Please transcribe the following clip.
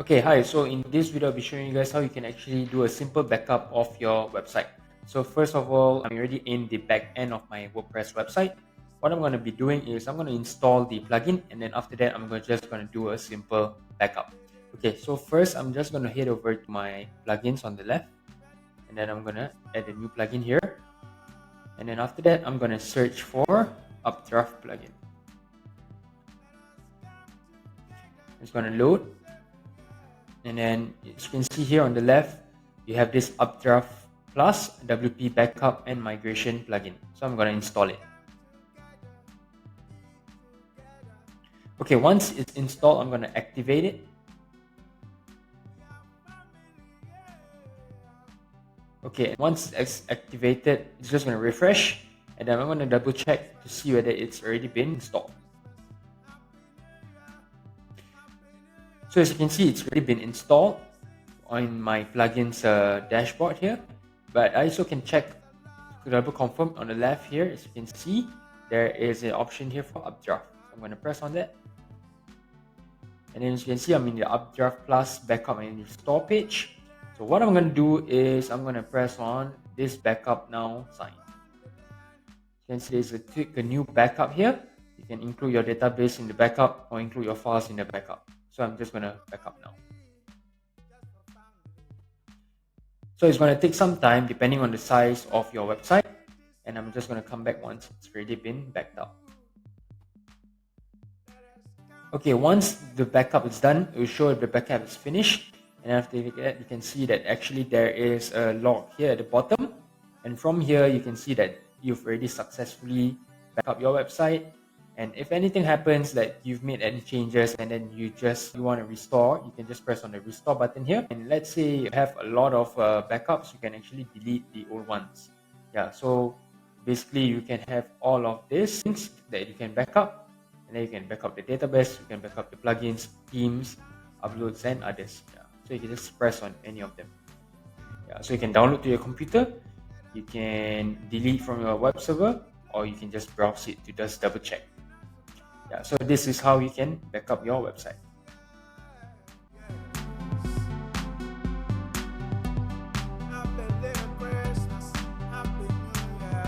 Okay, hi. So in this video, I'll be showing you guys how you can actually do a simple backup of your website. So first of all, I'm already in the back end of my WordPress website. What I'm going to be doing is I'm going to install the plugin, and then after that, I'm just going to do a simple backup. Okay, so first, I'm just going to head over to my plugins on the left, and then I'm going to add a new plugin here. And then after that, I'm going to search for Updraft plugin. It's going to load. And then as you can see here on the left, you have this Updraft Plus WP Backup and Migration plugin. So I'm going to install it. Okay, once it's installed, I'm going to activate it. Okay, once it's activated, it's just going to refresh. And then I'm going to double check to see whether it's already been installed. So as you can see, it's already been installed on my plugins dashboard here. But I also can check to double confirm on the left here. As you can see, there is an option here for Updraft. So I'm going to press on that. And then as you can see, I'm in the Updraft Plus Backup and Restore page. So what I'm going to do is I'm going to press on this Backup Now sign. You can see there's a new backup here. You can include your database in the backup or include your files in the backup. So I'm just going to backup now. So it's going to take some time depending on the size of your website. And I'm just going to come back once it's already been backed up. Okay, once the backup is done, it will show the backup is finished. And after that, you can see that actually there is a log here at the bottom. And from here, you can see that you've already successfully backed up your website. And if anything happens that you've made any changes and then you want to restore, you can just press on the restore button here. And let's say you have a lot of backups, you can actually delete the old ones. Yeah, so basically you can have all of these things that you can back up. And then you can back up the database, you can back up the plugins, themes, uploads, and others. Yeah. So you can just press on any of them. Yeah. So you can download to your computer, you can delete from your web server, or you can just browse it to just double check. Yeah. So this is how you can back up your website.